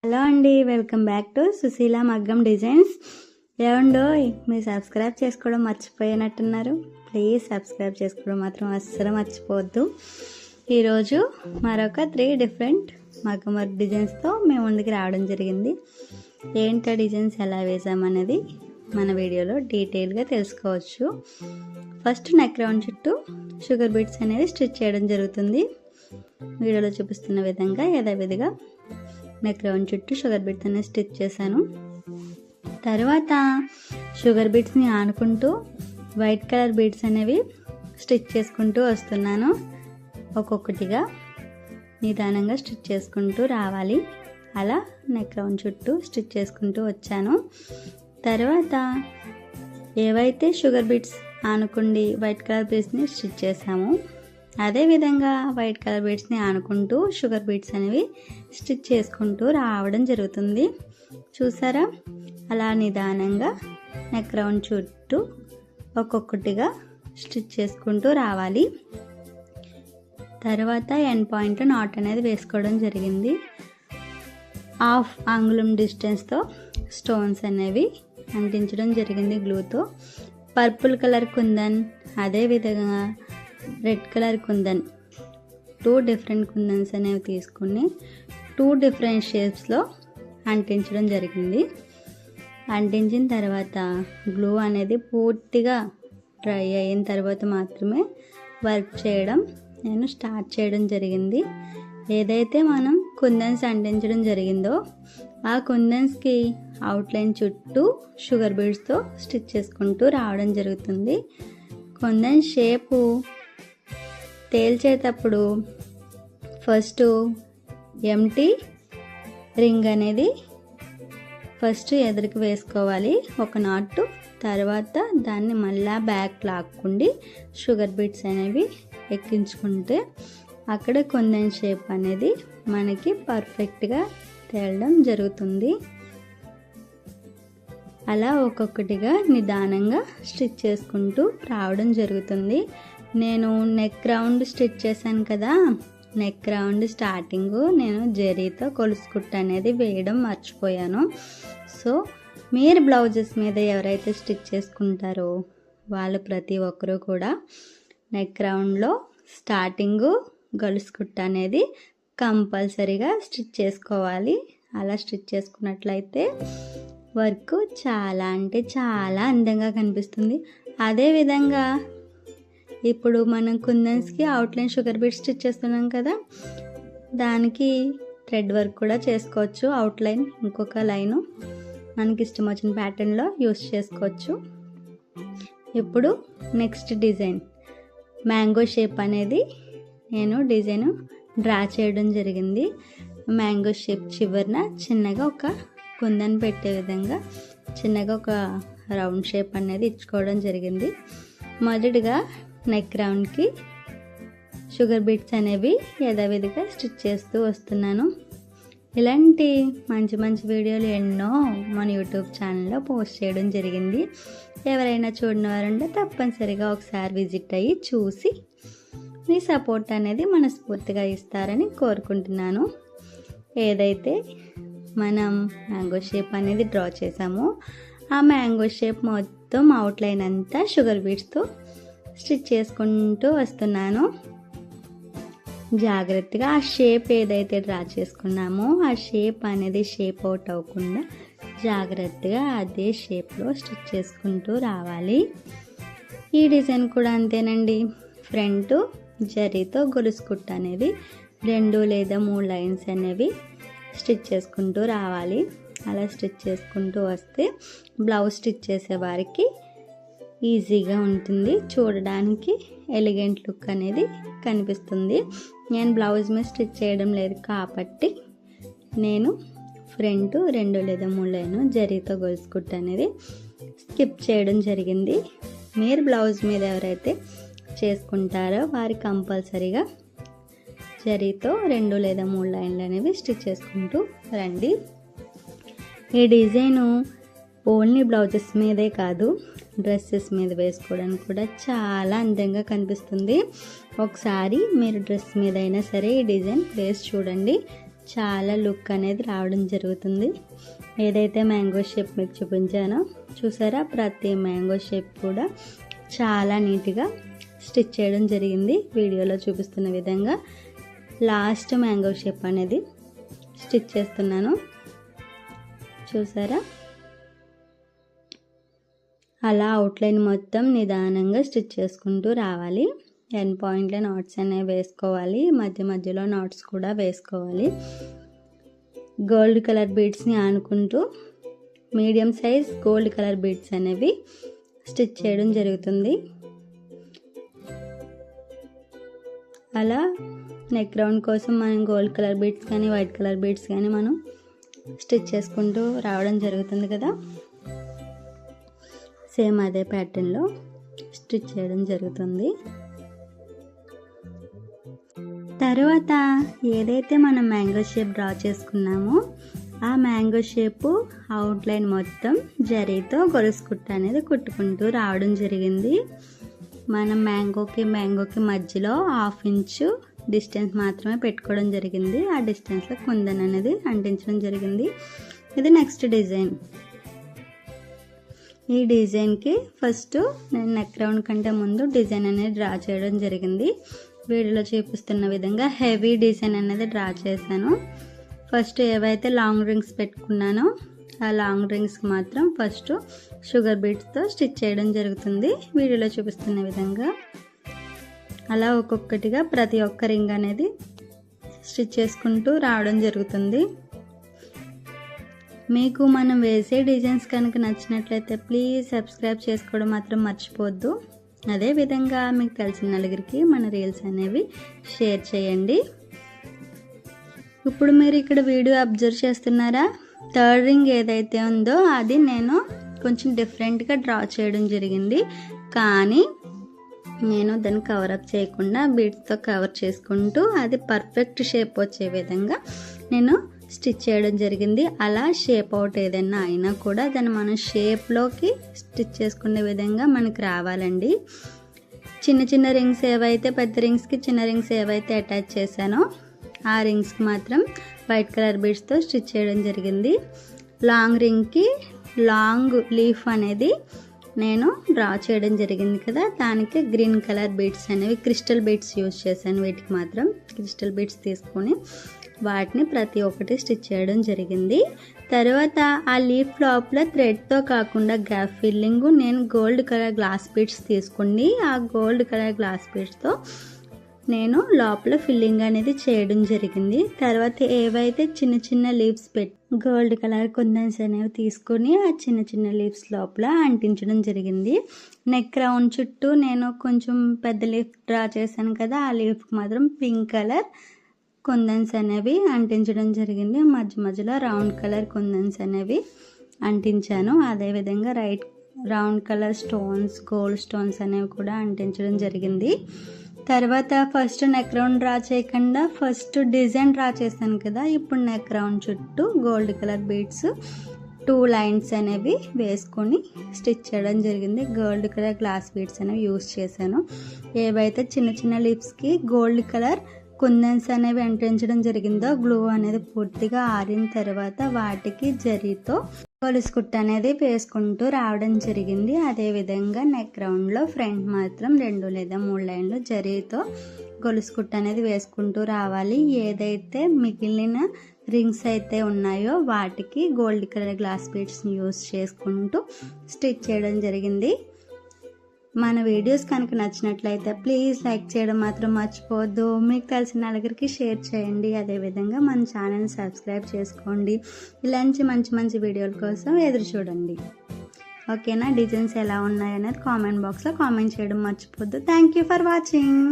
Hello అండి, welcome back to Susheela మగ్గం designs. ఏమండోయ్, మీరు సబ్స్క్రైబ్ చేసుకోవడం మర్చిపోయినట్టున్నారు. ప్లీజ్ సబ్స్క్రైబ్ చేసుకోవడం మాత్రం అస్సలు మర్చిపోవద్దు. ఈరోజు మరొక 3 డిఫరెంట్ మగ్గం వర్క్ డిజైన్స్తో మేము ముందుకు రావడం జరిగింది. ఏంటో డిజైన్స్ ఎలా వేసామనేది మన వీడియోలో డీటెయిల్గా తెలుసుకోవచ్చు. ఫస్ట్ నెక్ రౌండ్ చుట్టూ షుగర్ బీడ్స్ అనేది స్టిచ్ చేయడం జరుగుతుంది. వీడియోలో చూపిస్తున్న విధంగా యథావిధిగా నెక్ రౌండ్ చుట్టూ షుగర్ బీడ్స్ అనేది స్టిచ్ చేశాను. తర్వాత షుగర్ బీడ్స్ని ఆనుకుంటూ వైట్ కలర్ బీడ్స్ అనేవి స్టిచ్ చేసుకుంటూ వస్తున్నాను. ఒక్కొక్కటిగా నిదానంగా స్టిచ్ చేసుకుంటూ రావాలి. అలా నెక్ రౌండ్ చుట్టూ స్టిచ్ చేసుకుంటూ వచ్చాను. తర్వాత ఏవైతే షుగర్ బీడ్స్ ఆనుకుండి వైట్ కలర్ బీడ్స్ని స్టిచ్ చేసాము, అదేవిధంగా వైట్ కలర్ బీడ్స్ని ఆనుకుంటూ షుగర్ బీడ్స్ అనేవి స్టిచ్ చేసుకుంటూ రావడం జరుగుతుంది. చూసారా, అలా నిదానంగా నెక్ రౌండ్ చుట్టూ ఒక్కొక్కటిగా స్టిచ్ చేసుకుంటూ రావాలి. తర్వాత ఎండ్ పాయింట్ నాట్ అనేది వేసుకోవడం జరిగింది. 1/2 అంగుళం డిస్టెన్స్తో స్టోన్స్ అనేవి అంటించడం జరిగింది గ్లూతో. పర్పుల్ కలర్ కుందన్, అదేవిధంగా రెడ్ కలర్ కుందన్, 2 డిఫరెంట్ కుందన్స్ అనేవి తీసుకుని 2 డిఫరెంట్ షేప్స్లో అంటించడం జరిగింది. అంటించిన తర్వాత గ్లూ అనేది పూర్తిగా డ్రై అయిన తర్వాత మాత్రమే వర్క్ చేయడం నేను స్టార్ట్ చేయడం జరిగింది. ఏదైతే మనం కుందన్స్ అంటించడం జరిగిందో ఆ కుందన్స్కి అవుట్లైన్ చుట్టూ షుగర్ బీడ్స్తో స్టిచ్ చేసుకుంటూ రావడం జరుగుతుంది. కుందన్ షేపు తేల్చేటప్పుడు ఫస్ట్ ఎంటీ రింగ్ అనేది ఫస్ట్ ఎదురుకి వేసుకోవాలి ఒక నాటు. తర్వాత దాన్ని మళ్ళా బ్యాక్ లాక్కుండి షుగర్ బీడ్స్ అనేవి ఎక్కించుకుంటే అక్కడ కుందన్ షేప్ అనేది మనకి పర్ఫెక్ట్గా తేలడం జరుగుతుంది. అలా ఒక్కొక్కటిగా నిదానంగా స్టిచ్ చేసుకుంటూ రావడం జరుగుతుంది. నేను నెక్ రౌండ్ స్టిచ్ చేశాను కదా, నెక్ రౌండ్ స్టార్టింగ్ నేను జరీతో కొలుసు కుట్టు అనేది వేయడం మర్చిపోయాను. సో మీరు బ్లౌజెస్ మీద ఎవరైతే స్టిచ్ చేసుకుంటారో వాళ్ళు ప్రతి ఒక్కరూ కూడా నెక్ రౌండ్లో స్టార్టింగ్ గొలుసు కుట్టు అనేది కంపల్సరీగా స్టిచ్ చేసుకోవాలి. అలా స్టిచ్ చేసుకున్నట్లయితే వర్క్ చాలా అంటే చాలా అందంగా కనిపిస్తుంది. అదేవిధంగా ఇప్పుడు మనం కుందన్స్కి అవుట్లైన్ షుగర్ బీడ్స్ స్టిచ్ చేస్తున్నాం కదా, దానికి థ్రెడ్ వర్క్ కూడా చేసుకోవచ్చు. అవుట్లైన్ ఇంకొక లైను మనకి ఇష్టం వచ్చిన ప్యాటర్న్లో యూస్ చేసుకోవచ్చు. ఇప్పుడు నెక్స్ట్ డిజైన్ మ్యాంగో షేప్ అనేది నేను డిజైన్ డ్రా చేయడం జరిగింది. మ్యాంగో షేప్ చివరన చిన్నగా ఒక కుందన్ పెట్టే విధంగా చిన్నగా ఒక రౌండ్ షేప్ అనేది ఇచ్చుకోవడం జరిగింది. మొదటిగా నెక్ రౌండ్కి షుగర్ బీడ్స్ అనేవి యథావిధిగా స్టిచ్ చేస్తూ వస్తున్నాను. ఇలాంటి మంచి మంచి వీడియోలు ఎన్నో మన యూట్యూబ్ ఛానల్లో పోస్ట్ చేయడం జరిగింది. ఎవరైనా చూడని వారుంటే తప్పనిసరిగా ఒకసారి విజిట్ అయ్యి చూసి మీ సపోర్ట్ అనేది మనస్ఫూర్తిగా ఇస్తారని కోరుకుంటున్నాను. ఏదైతే మనం మ్యాంగో షేప్ అనేది డ్రా చేసామో ఆ మ్యాంగో షేప్ మొత్తం అవుట్లైన్ అంతా షుగర్ బీడ్స్తో స్టిచ్ చేసుకుంటూ వస్తున్నాను. జాగ్రత్తగా ఆ షేప్ ఏదైతే డ్రా చేసుకున్నామో ఆ షేప్ అనేది షేప్ అవుట్ అవ్వకుండా జాగ్రత్తగా అదే షేప్లో స్టిచ్ చేసుకుంటూ రావాలి. ఈ డిజైన్ కూడా అంతేనండి. ఫ్రంట్ జరీతో గొలుసు కుట్టు అనేది 2 లేదా 3 లైన్స్ అనేవి స్టిచ్ చేసుకుంటూ రావాలి. అలా స్టిచ్ చేసుకుంటూ వస్తే బ్లౌజ్ స్టిచ్ చేసే వారికి ఈజీగా ఉంటుంది, చూడడానికి ఎలిగెంట్ లుక్ అనేది కనిపిస్తుంది. నేను బ్లౌజ్ మీద స్టిచ్ చేయడం లేదు కాబట్టి నేను ఫ్రంట్ 2 లేదా 3 లైన్ జరీతో గొలుసు కుట్టు అనేది స్కిప్ చేయడం జరిగింది. మీరు బ్లౌజ్ మీద ఎవరైతే చేసుకుంటారో వారి కంపల్సరీగా జరీతో 2 లేదా 3 లైన్లు అనేవి స్టిచ్ చేసుకుంటూ రండి. ఈ డిజైను ఓన్లీ బ్లౌజెస్ మీదే కాదు, డ్రెస్సెస్ మీద వేసుకోవడానికి కూడా చాలా అందంగా కనిపిస్తుంది. ఒకసారి మీరు డ్రెస్ మీద అయినా సరే ఈ డిజైన్ వేసి చూడండి, చాలా లుక్ అనేది రావడం జరుగుతుంది. ఏదైతే మ్యాంగో షేప్ మీకు చూపించానో చూసారా, ప్రతి మ్యాంగో షేప్ కూడా చాలా నీట్గా స్టిచ్ చేయడం జరిగింది. వీడియోలో చూపిస్తున్న విధంగా లాస్ట్ మ్యాంగో షేప్ అనేది స్టిచ్ చేస్తున్నాను. చూసారా, అలా అవుట్లైన్ మొత్తం నిదానంగా స్టిచ్ చేసుకుంటూ రావాలి. ఎండ్ పాయింట్లో నాట్స్ అనేవి వేసుకోవాలి, మధ్య మధ్యలో నాట్స్ కూడా వేసుకోవాలి. గోల్డ్ కలర్ బీడ్స్ని ఆనుకుంటూ medium size gold colour beads అనేవి స్టిచ్ చేయడం జరుగుతుంది. అలా నెక్ రౌండ్ కోసం మనం గోల్డ్ కలర్ బీడ్స్ కానీ వైట్ కలర్ బీడ్స్ కానీ మనం స్టిచ్ చేసుకుంటూ రావడం జరుగుతుంది కదా. సేమ్ అదే ప్యాటర్న్లో స్టిచ్ చేయడం జరుగుతుంది. తర్వాత ఏదైతే మనం మ్యాంగో షేప్ డ్రా చేసుకున్నామో ఆ మ్యాంగో షేపు అవుట్లైన్ మొత్తం జరీతో గొలుసు కుట్ట అనేది కుట్టుకుంటూ రావడం జరిగింది. మనం మ్యాంగోకి మధ్యలో 1/2 ఇంచు డిస్టెన్స్ మాత్రమే పెట్టుకోవడం జరిగింది. ఆ డిస్టెన్స్లో కుందన్ అనేది అంటించడం జరిగింది. ఇది నెక్స్ట్ డిజైన్. ఈ డిజైన్కి ఫస్ట్ నేను నెక్ రౌండ్ కంటే ముందు డిజైన్ అనేది డ్రా చేయడం జరిగింది. వీడియోలో చూపిస్తున్న విధంగా హెవీ డిజైన్ అనేది డ్రా చేశాను. ఫస్ట్ ఏవైతే లాంగ్ రింగ్స్ పెట్టుకున్నానో ఆ లాంగ్ రింగ్స్కి మాత్రం ఫస్ట్ షుగర్ బీడ్స్తో స్టిచ్ చేయడం జరుగుతుంది. వీడియోలో చూపిస్తున్న విధంగా అలా ఒక్కొక్కటిగా ప్రతి ఒక్క రింగ్ అనేది స్టిచ్ చేసుకుంటూ రావడం జరుగుతుంది. మీకు మనం వేసే డిజైన్స్ కనుక నచ్చినట్లయితే ప్లీజ్ సబ్స్క్రైబ్ చేసుకోవడం మాత్రం మర్చిపోవద్దు. అదేవిధంగా మీకు తెలిసిన నలుగురికి మన రీల్స్ అనేవి షేర్ చేయండి. ఇప్పుడు మీరు ఇక్కడ వీడియో అబ్జర్వ్ చేస్తున్నారా, థర్డ్ రింగ్ ఏదైతే ఉందో అది నేను కొంచెం డిఫరెంట్గా డ్రా చేయడం జరిగింది. కానీ నేను దాన్ని కవరప్ చేయకుండా బీడ్స్తో కవర్ చేసుకుంటూ అది పర్ఫెక్ట్ షేప్ వచ్చే విధంగా నేను స్టిచ్ చేయడం జరిగింది. అలా షేప్ అవుట్ ఏదైనా అయినా కూడా దాన్ని మనం షేప్లోకి స్టిచ్ చేసుకునే విధంగా మనకి రావాలండి. చిన్న చిన్న రింగ్స్ ఏవైతే పెద్ద రింగ్స్కి చిన్న రింగ్స్ ఏవైతే అటాచ్ చేశానో ఆ రింగ్స్కి మాత్రం వైట్ కలర్ బీడ్స్తో స్టిచ్ చేయడం జరిగింది. లాంగ్ రింగ్కి లాంగ్ లీఫ్ అనేది నేను డ్రా చేయడం జరిగింది కదా, దానికి గ్రీన్ కలర్ బీడ్స్ అనేవి క్రిస్టల్ బీడ్స్ యూజ్ చేశాను. వీటికి మాత్రం క్రిస్టల్ బీడ్స్ తీసుకొని వాటిని ప్రతి ఒక్కటి స్టిచ్ చేయడం జరిగింది. తర్వాత ఆ లీఫ్ లోపల థ్రెడ్తో కాకుండా గ్యాప్ ఫిల్లింగ్ నేను గోల్డ్ కలర్ గ్లాస్ బీడ్స్ తీసుకుని ఆ గోల్డ్ కలర్ గ్లాస్ బీడ్స్తో నేను లోపల ఫిల్లింగ్ అనేది చేయడం జరిగింది. తర్వాత ఏవైతే చిన్న చిన్న లీవ్స్ గోల్డ్ కలర్ కుందన్స్ అనేవి తీసుకొని ఆ చిన్న చిన్న లీవ్స్ లోపల అంటించడం జరిగింది. నెక్ రౌండ్ చుట్టూ నేను కొంచెం పెద్ద లీఫ్ డ్రా చేశాను కదా, ఆ లీఫ్కి మాత్రం పింక్ కలర్ కుందన్స్ అనేవి అంటించడం జరిగింది. మధ్య మధ్యలో రౌండ్ కలర్ కుందన్స్ అనేవి అంటించాను. అదేవిధంగా round colour stones, gold stones అనేవి కూడా అంటించడం జరిగింది. తర్వాత ఫస్ట్ నెక్ రౌండ్ డ్రా చేయకుండా ఫస్ట్ డిజైన్ డ్రా చేశాను కదా, ఇప్పుడు నెక్ రౌండ్ చుట్టూ గోల్డ్ కలర్ బీడ్స్ 2 లైన్స్ అనేవి వేసుకొని స్టిచ్ చేయడం జరిగింది. గోల్డ్ కలర్ గ్లాస్ బీడ్స్ అనేవి యూజ్ చేశాను. ఏవైతే చిన్న చిన్న లిప్స్కి గోల్డ్ కలర్ కుందన్స్ అనేవి అంటించడం జరిగిందో గ్లూ అనేది పూర్తిగా ఆరిన తర్వాత వాటికి జరీతో గొలుసు కుట్ట అనేది వేసుకుంటూ రావడం జరిగింది. అదేవిధంగా నెక్ రౌండ్లో ఫ్రంట్ మాత్రం 2 లేదా 3 లైన్లు జరీతో గొలుసు కుట్ట అనేది వేసుకుంటూ రావాలి. ఏదైతే మిగిలిన రింగ్స్ అయితే ఉన్నాయో వాటికి గోల్డ్ కలర్ గ్లాస్ బీడ్స్ని యూజ్ చేసుకుంటూ స్టిచ్ చేయడం జరిగింది. మన వీడియోస్ కనుక నచ్చినట్లయితే ప్లీజ్ లైక్ చేయడం మాత్రం మర్చిపోవద్దు. మీకు తెలిసిన నలుగురికి షేర్ చేయండి. అదేవిధంగా మన ఛానల్ని సబ్స్క్రైబ్ చేసుకోండి. ఇలాంటి మంచి మంచి వీడియోల కోసం ఎదురు చూడండి. ఓకేనా? డిజైన్స్ ఎలా ఉన్నాయనేది కామెంట్ బాక్స్లో కామెంట్ చేయడం మర్చిపోవద్దు. Thank you for watching.